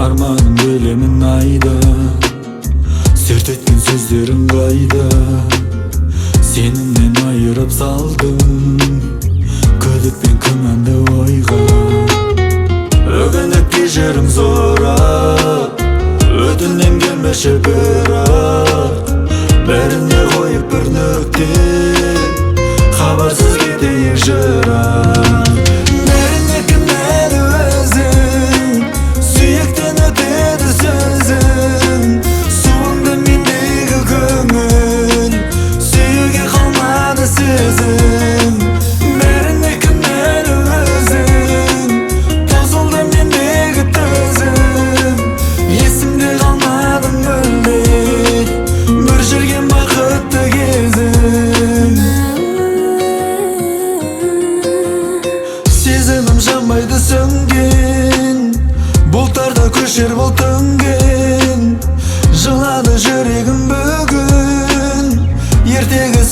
арманым білемін айда, серт еткен сөздерің қайда. Сенімнен айырып салдым күдік пен күмәнді ойға. Өкініп кешірім сұрап, өтінем келмеші бірақ, бәріне қойып бір нүкте, хабарсыз кетейік жырақ. Бәріне кінәлі өзің, сүйектен өтеді сөзің, суыңды мендегі көңіл, сүюге қалмады сезім. Бәріне кінәлі өзің, таусылды мендегі төзім, есімде қалмадың мүлде, бір жүрген бақытты кезім. Сезімім жанбайды сөнген, бұлттарда көшер бұл төнген, жылады жүрегім бүгін, ертегі